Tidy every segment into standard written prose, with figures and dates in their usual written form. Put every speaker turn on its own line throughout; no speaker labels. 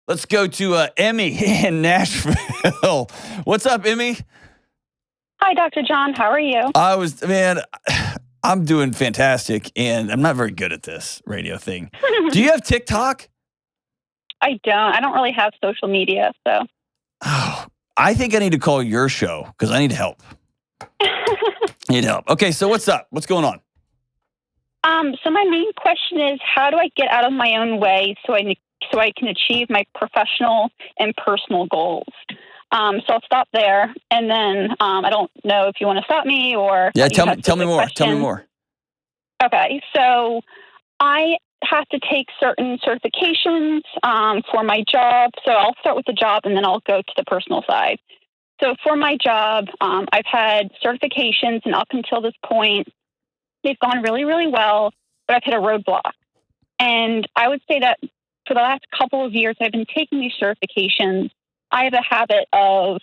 Let's go to Emmy in Nashville. What's up, Emmy?
Hi, Dr. John. How are you?
I'm doing fantastic, and I'm not very good at this radio thing. Do you have TikTok?
I don't. I don't really have social media, so.
Oh, I think I need to call your show because I need help. Need help. Okay, so what's up? What's going on?
So my main question is, how do I get out of my own way so I can achieve my professional and personal goals? So I'll stop there, and then I don't know if you want to stop me or
tell me more.
Questions.
Tell me more.
Okay, so I have to take certain certifications for my job. So I'll start with the job, and then I'll go to the personal side. So for my job, I've had certifications, and up until this point, they've gone really, really well, but I've hit a roadblock. And I would say that for the last couple of years, I've been taking these certifications. I have a habit of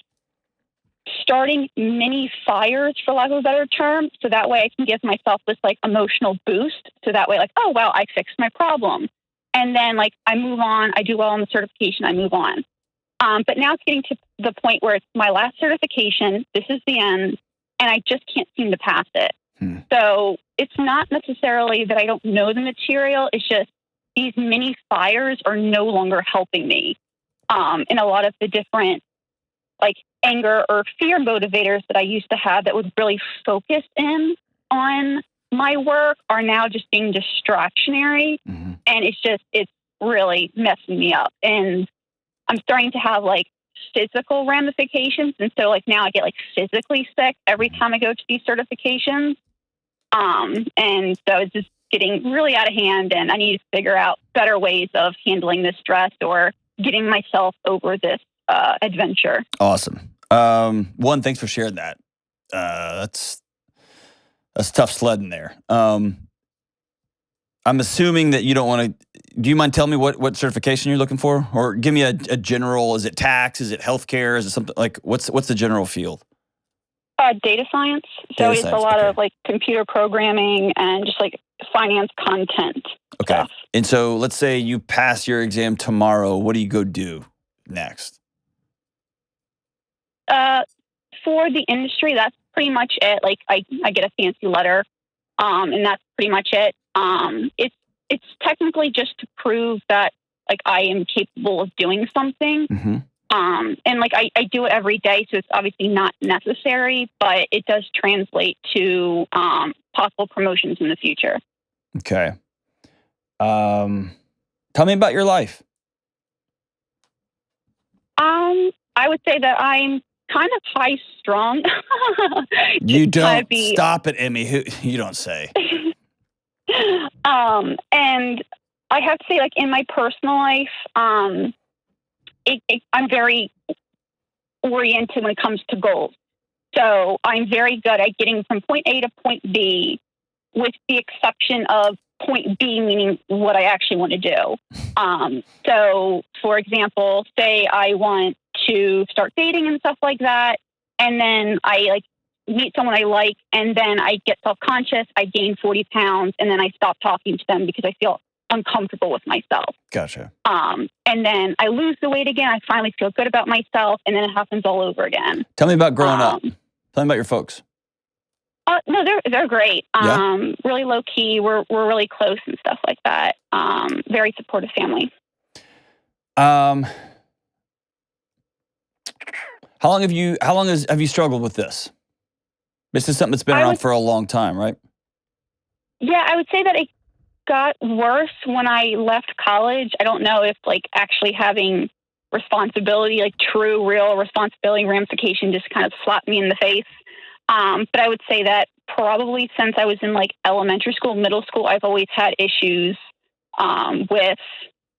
starting mini fires, for lack of a better term, so that way I can give myself this emotional boost. So that way, oh, well, I fixed my problem. And then I move on, I do well on the certification, I move on. But now it's getting to the point where it's my last certification, this is the end, and I just can't seem to pass it. So it's not necessarily that I don't know the material, it's just these mini fires are no longer helping me. In a lot of the different anger or fear motivators that I used to have that would really focus in on my work are now just being distractionary. Mm-hmm. And it's really messing me up. And I'm starting to have physical ramifications. And so now I get physically sick every time I go to these certifications. And so it's just getting really out of hand, and I need to figure out better ways of handling this stress or getting myself over this adventure.
Awesome. One, thanks for sharing that. That's tough sledding there. I'm assuming that you don't want to. Do you mind telling me what certification you're looking for, or give me a general? Is it tax? Is it healthcare? Is it something what's the general field?
Data science. So it's a lot of computer programming and just finance content.
Okay.
Stuff.
And so let's say you pass your exam tomorrow. What do you go do next?
For the industry, that's pretty much it. I get a fancy letter, and that's pretty much it. It's technically just to prove that I am capable of doing something. Mm-hmm. And I do it every day, so it's obviously not necessary, but it does translate to possible promotions in the future.
Okay. Tell me about your life.
I would say that I'm kind of high strung.
You don't stop it, Emmy. You don't say.
And I have to say, in my personal life, I'm very oriented when it comes to goals. So I'm very good at getting from point A to point B, with the exception of point B, meaning what I actually want to do. So, for example, say I want to start dating and stuff like that, and then I meet someone I like, and then I get self-conscious, I gain 40 pounds, and then I stop talking to them because I feel uncomfortable with myself.
Gotcha.
And then I lose the weight again, I finally feel good about myself, and then it happens all over again.
Tell me about growing up. Tell me about your folks.
No, they're great.
Yeah?
Really low key. We're really close and stuff like that. Very supportive family.
How long have you struggled with this? This is something that's been around for a long time, right?
Yeah, I would say that it got worse when I left college. I don't know if actually having responsibility, true, real responsibility and ramification just kind of slapped me in the face. But I would say that probably since I was in elementary school, middle school, I've always had issues with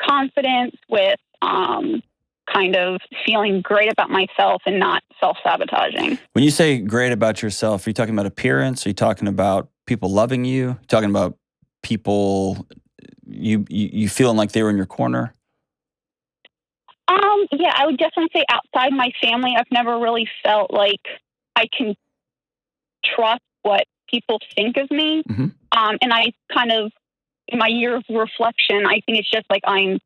confidence, with kind of feeling great about myself and not self-sabotaging.
When you say great about yourself, are you talking about appearance? Are you talking about people loving you? Are you talking about people you feeling like they were in your corner?
Yeah, I would definitely say outside my family, I've never really felt like I can trust what people think of me. Mm-hmm. And I kind of, in my year of reflection, I think it's just I'm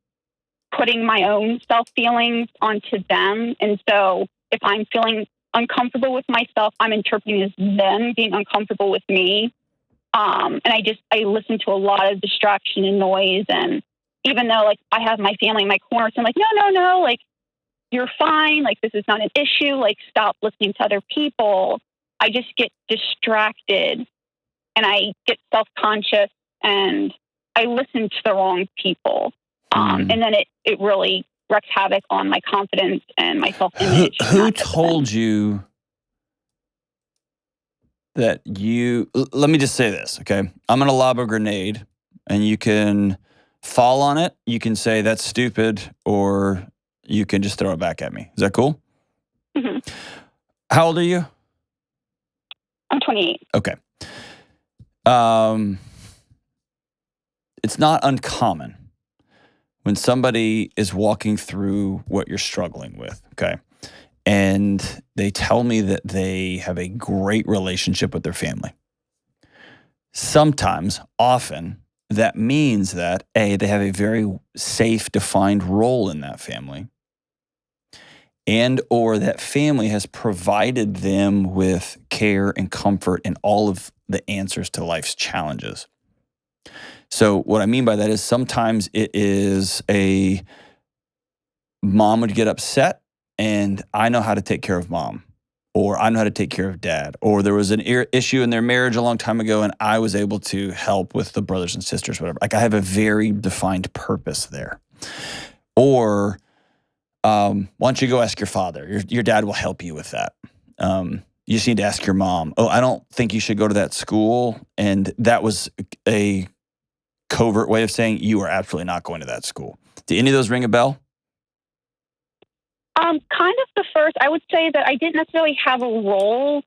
putting my own self feelings onto them. And so if I'm feeling uncomfortable with myself, I'm interpreting as them being uncomfortable with me. And I listen to a lot of distraction and noise. And even though like I have my family in my corner, so I'm like, no, like you're fine. Like this is not an issue. Like stop listening to other people. I just get distracted and I get self-conscious and I listen to the wrong people. And then it really wreaks havoc on my confidence and my self-image.
Who told you that let me just say this, okay? I'm going to lob a grenade and you can fall on it. You can say that's stupid or you can just throw it back at me. Is that cool?
Mm-hmm.
How old are you?
I'm 28.
Okay. It's not uncommon when somebody is walking through what you're struggling with, okay? And they tell me that they have a great relationship with their family. Sometimes, often, that means that A, they have a very safe, defined role in that family, and or that family has provided them with care and comfort and all of the answers to life's challenges. So what I mean by that is sometimes it is a mom would get upset and I know how to take care of mom, or I know how to take care of dad, or there was an issue in their marriage a long time ago and I was able to help with the brothers and sisters, whatever. Like I have a very defined purpose there. Or why don't you go ask your father? Your dad will help you with that. You just need to ask your mom. Oh, I don't think you should go to that school. And that was a covert way of saying you are absolutely not going to that school. Do any of those ring a bell?
Kind of the first. I would say that I didn't necessarily have a role,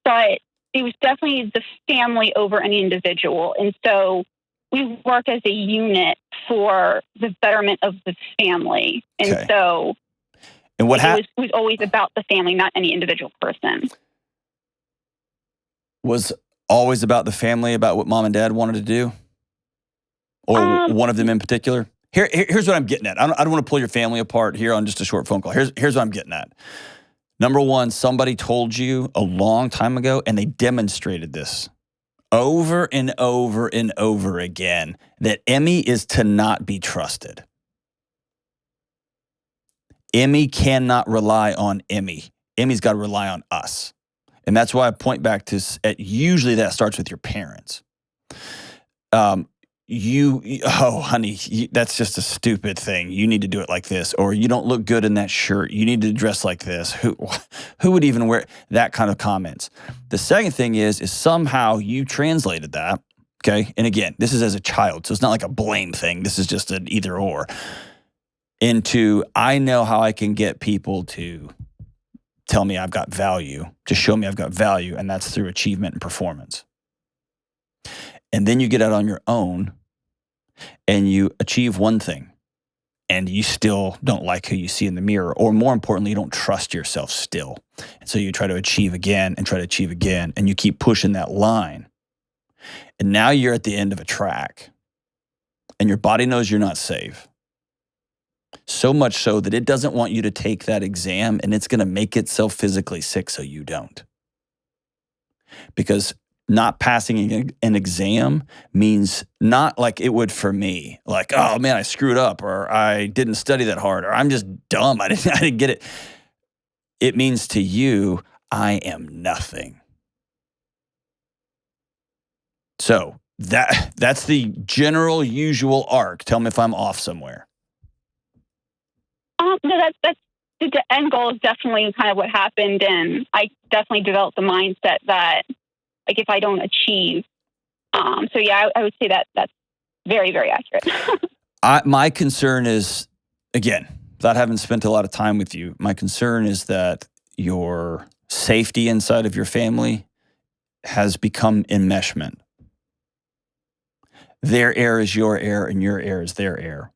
but it was definitely the family over any individual. And so we worked as a unit for the betterment of the family. And
Okay.
so
And what
it was always about the family, not any individual person.
was always about the family, about what mom and dad wanted to do? Or one of them in particular? Here's what I'm getting at. I don't want to pull your family apart here on just a short phone call. Here's what I'm getting at. Number one, somebody told you a long time ago, and they demonstrated this over and over and over again, that Emmy is to not be trusted. Emmy cannot rely on Emmy. Emmy's got to rely on us. And that's why I point back to, usually that starts with your parents. Oh, honey, that's just a stupid thing. You need to do it like this. Or you don't look good in that shirt. You need to dress like this. Who would even wear that kind of comments? The second thing is somehow you translated that, okay? And again, this is as a child, so it's not like a blame thing. This is just an either or. Into, I know how I can get people to tell me I've got value, to show me I've got value, and that's through achievement and performance. And then you get out on your own and you achieve one thing and you still don't like who you see in the mirror, or more importantly, you don't trust yourself still. And so you try to achieve again and try to achieve again, and you keep pushing that line. And now you're at the end of a track and your body knows you're not safe. So much so that it doesn't want you to take that exam, and it's going to make itself physically sick so you don't. Because not passing an exam means not like it would for me, like, oh man, I screwed up, or I didn't study that hard, or I'm just dumb, I didn't get it. It means to you, I am nothing. So that's the general usual arc. Tell me if I'm off somewhere.
No, that's the end goal is definitely kind of what happened, and I definitely developed the mindset that, like, if I don't achieve, so yeah, I would say that that's very, very accurate.
My concern is, again, without having spent a lot of time with you, my concern is that your safety inside of your family has become enmeshment. Their air is your air, and your air is their air.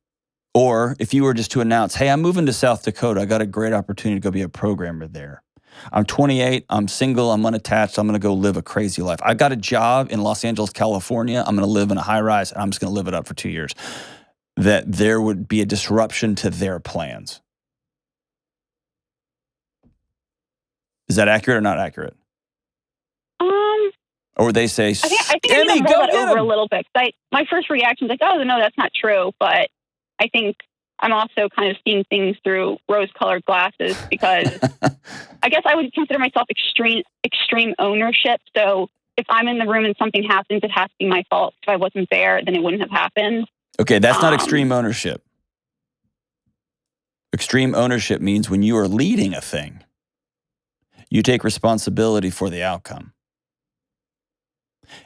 Or if you were just to announce, hey, I'm moving to South Dakota, I got a great opportunity to go be a programmer there. I'm 28, I'm single, I'm unattached, I'm going to go live a crazy life. I've got a job in Los Angeles, California. I'm going to live in a high rise, and I'm just going to live it up for 2 years. that there would be a disruption to their plans. Is that accurate or not accurate? Or would they say,
I think I need
Emmy,
to mull
go
that
get
over a
him?
little bit. My first reaction is like, oh, no, that's not true. But I think I'm also kind of seeing things through rose-colored glasses because I guess I would consider myself extreme ownership. So if I'm in the room and something happens, it has to be my fault. If I wasn't there, then it wouldn't have happened.
Okay, that's not extreme ownership. Extreme ownership means when you are leading a thing, you take responsibility for the outcome.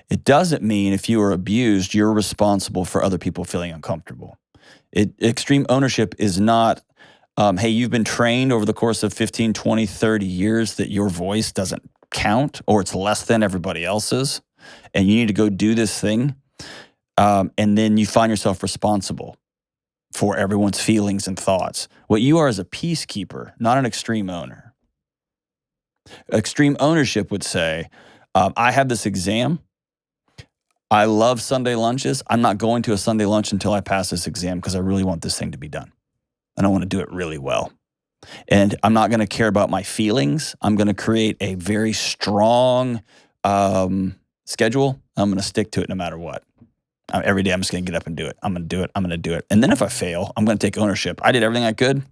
It doesn't mean if you are abused, you're responsible for other people feeling uncomfortable. Extreme ownership is not, hey, you've been trained over the course of 15, 20, 30 years that your voice doesn't count or it's less than everybody else's, and you need to go do this thing, and then you find yourself responsible for everyone's feelings and thoughts. What you are is a peacekeeper, not an extreme owner. Extreme ownership would say, I have this exam. I love Sunday lunches. I'm not going to a Sunday lunch until I pass this exam because I really want this thing to be done. And I want to do it really well. And I'm not going to care about my feelings. I'm going to create a very strong schedule. I'm going to stick to it no matter what. Every day I'm just going to get up and do it. I'm going to do it. I'm going to do it. And then if I fail, I'm going to take ownership. I did everything I could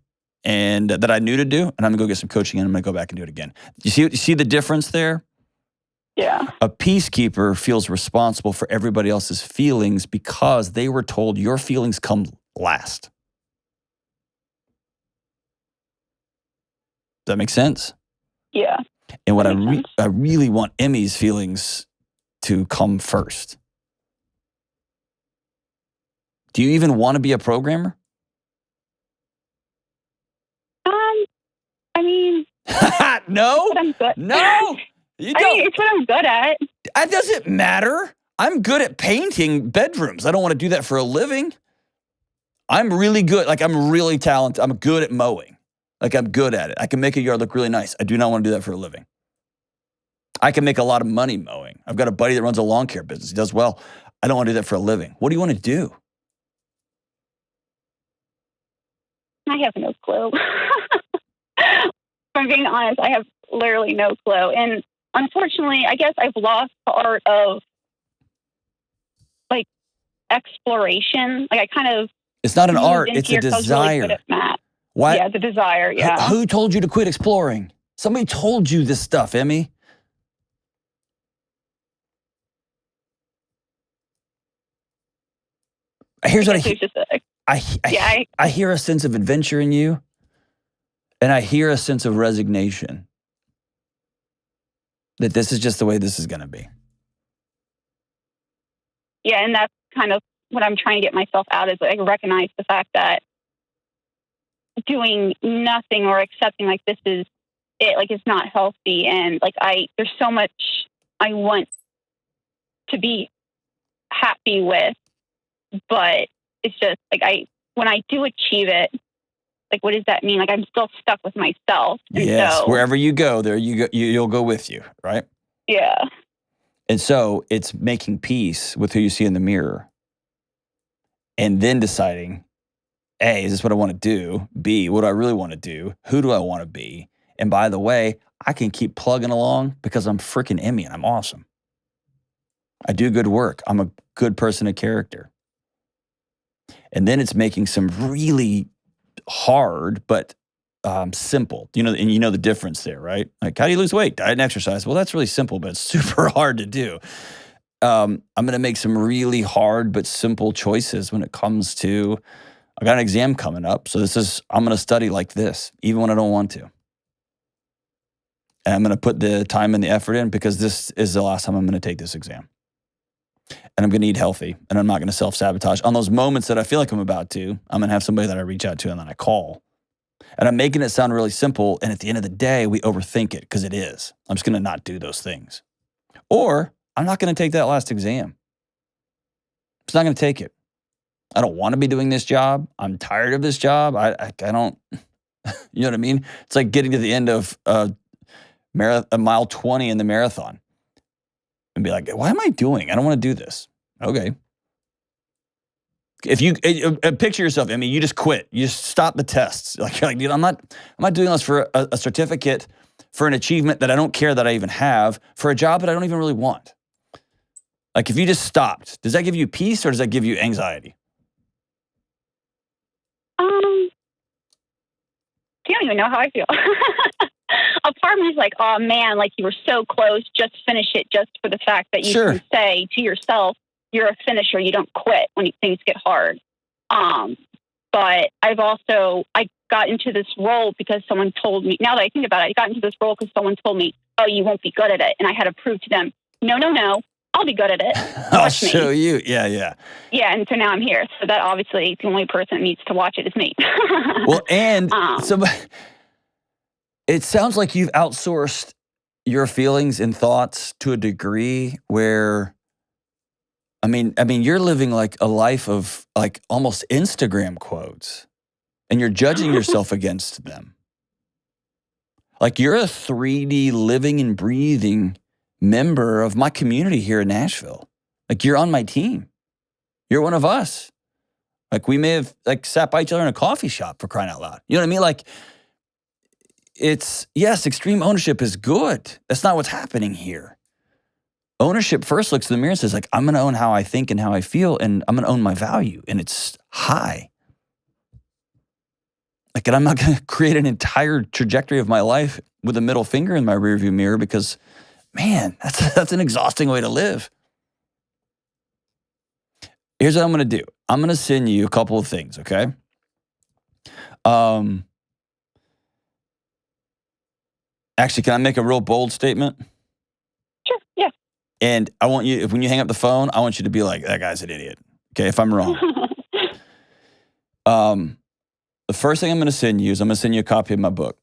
and that I knew to do, and I'm going to go get some coaching and I'm going to go back and do it again. You see the difference there?
Yeah.
A peacekeeper feels responsible for everybody else's feelings because they were told your feelings come last. Does that make sense?
Yeah.
And what I really want Emmy's feelings to come first. Do you even want to be a programmer?
I mean,
no,
what I'm good.
No, you don't.
I mean, it's what I'm good at.
That doesn't matter. I'm good at painting bedrooms. I don't want to do that for a living. I'm really good. Like, I'm really talented. I'm good at mowing. Like, I'm good at it. I can make a yard look really nice. I do not want to do that for a living. I can make a lot of money mowing. I've got a buddy that runs a lawn care business. He does well. I don't want to do that for a living. What do you want to do?
I have no clue. If I'm being honest, I have literally no clue. And unfortunately, I guess I've lost the art of like exploration. Like I kind of
It's not an art, it's a desire.
Really good at math.
What?
Yeah, the desire, yeah.
Who told you to quit exploring? Somebody told you this stuff, Emmy. Here's what I hear a sense of adventure in you, and I hear a sense of resignation that this is just the way this is going to be.
Yeah, and that's kind of what I'm trying to get myself out is like recognize the fact that doing nothing or accepting like this is it, like it's not healthy, and like there's so much I want to be happy with, but it's just like when I do achieve it, like what does that mean? Like I'm still stuck with myself. And
yes,
so,
wherever you go, there you go. You'll go with you, right?
Yeah.
And so it's making peace with who you see in the mirror, and then deciding, A, is this what I want to do? B, what do I really want to do? Who do I want to be? And by the way, I can keep plugging along because I'm freaking Emmy and I'm awesome. I do good work. I'm a good person of character. And then it's making some really hard but simple. And you know the difference there, right? Like, how do you lose weight? Diet and exercise. Well, that's really simple, but it's super hard to do. I'm going to make some really hard but simple choices when it comes to, I got an exam coming up, so I'm going to study like this, even when I don't want to. And I'm going to put the time and the effort in because this is the last time I'm going to take this exam. And I'm going to eat healthy, and I'm not going to self-sabotage. On those moments that I feel like I'm about to, I'm going to have somebody that I reach out to and then I call. And I'm making it sound really simple, and at the end of the day, we overthink it because it is. I'm just going to not do those things. Or I'm not going to take that last exam. I'm just not going to take it. I don't want to be doing this job. I'm tired of this job. I don't, you know what I mean? It's like getting to the end of a mile 20 in the marathon and be like, what am I doing? I don't want to do this. Okay. If you picture yourself, I mean, you just quit. You just stop the tests. Like you're like, dude, I'm not doing this for a certificate, for an achievement that I don't care that I even have, for a job that I don't even really want. Like if you just stopped, does that give you peace or does that give you anxiety?
I don't even know how I feel. A part of me is like, oh man, like you were so close, just finish it, just for the fact that you can say to yourself, you're a finisher, you don't quit when things get hard. But I got into this role because someone told me, now that I think about it, I got into this role because someone told me, oh, you won't be good at it. And I had to prove to them, no, I'll be good at it.
I'll show you. Yeah.
Yeah, and so now I'm here. So that obviously the only person that needs to watch it is me.
Well, and so it sounds like you've outsourced your feelings and thoughts to a degree where, I mean, you're living like a life of like almost Instagram quotes, and you're judging yourself against them. Like you're a 3D living and breathing member of my community here in Nashville. Like you're on my team. You're one of us. Like we may have like sat by each other in a coffee shop, for crying out loud. You know what I mean? Like yes, extreme ownership is good. That's not what's happening here. Ownership first looks in the mirror and says like, I'm going to own how I think and how I feel, and I'm going to own my value, and it's high. Like, and I'm not going to create an entire trajectory of my life with a middle finger in my rearview mirror because, man, that's an exhausting way to live. Here's what I'm going to do. I'm going to send you a couple of things, okay? Actually, can I make a real bold statement?
Sure, yeah.
And I want you, when you hang up the phone, I want you to be like, that guy's an idiot. Okay, if I'm wrong. The first thing I'm going to send you is I'm going to send you a copy of my book.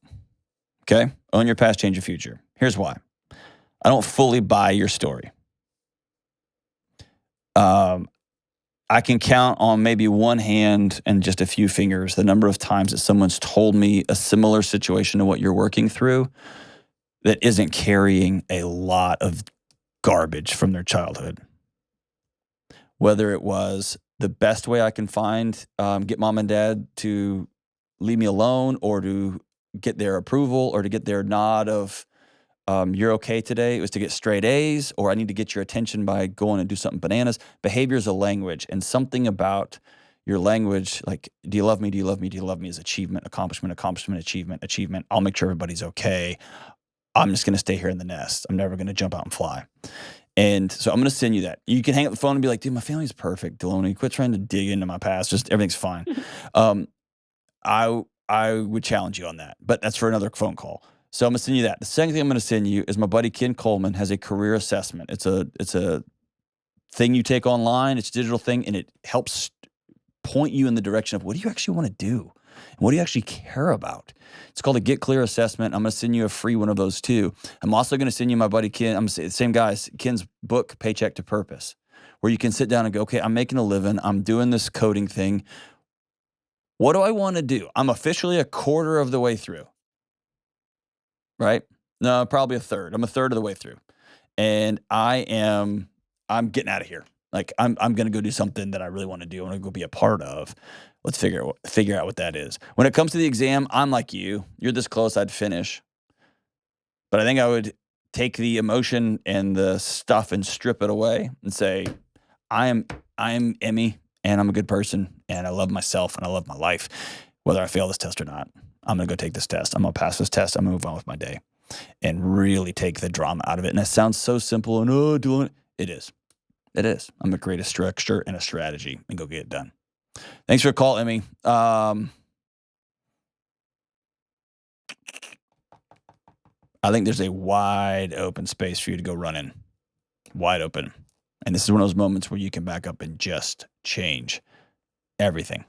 Okay? Own Your Past, Change Your Future. Here's why. I don't fully buy your story. I can count on maybe one hand and just a few fingers the number of times that someone's told me a similar situation to what you're working through that isn't carrying a lot of garbage from their childhood. Whether it was the best way I can find, get mom and dad to leave me alone, or to get their approval, or to get their nod of, you're okay today. It was to get straight A's, or I need to get your attention by going and do something bananas. Behavior is a language, and something about your language, like, do you love me? Do you love me? Do you love me? Is achievement, accomplishment, achievement. I'll make sure everybody's okay. I'm just going to stay here in the nest. I'm never going to jump out and fly. And so I'm going to send you that. You can hang up the phone and be like, dude, my family's perfect, Delony. Quit trying to dig into my past. Just everything's fine. I would challenge you on that, but that's for another phone call. So I'm going to send you that. The second thing I'm going to send you is my buddy Ken Coleman has a career assessment. It's a thing you take online. It's a digital thing, and it helps point you in the direction of what do you actually want to do? And what do you actually care about? It's called a Get Clear assessment. I'm going to send you a free one of those too. I'm also going to send you my buddy Ken. I'm the same guy, Ken's book, Paycheck to Purpose, where you can sit down and go, okay, I'm making a living. I'm doing this coding thing. What do I want to do? I'm officially a quarter of the way through, right? No, probably a third. I'm a third of the way through. And I'm getting out of here. Like I'm going to go do something that I really want to do. I want to go be a part of. Let's figure out what that is. When it comes to the exam, I'm like you. You're this close, I'd finish. But I think I would take the emotion and the stuff and strip it away and say, I am Emmy, and I'm a good person, and I love myself, and I love my life. Whether I fail this test or not, I'm going to go take this test. I'm going to pass this test. I'm going to move on with my day and really take the drama out of it. And it sounds so simple and, doing it. It is. It is. I'm going to create a structure and a strategy and go get it done. Thanks for the call, Emmy. I think there's a wide open space for you to go run in. Wide open. And this is one of those moments where you can back up and just change everything.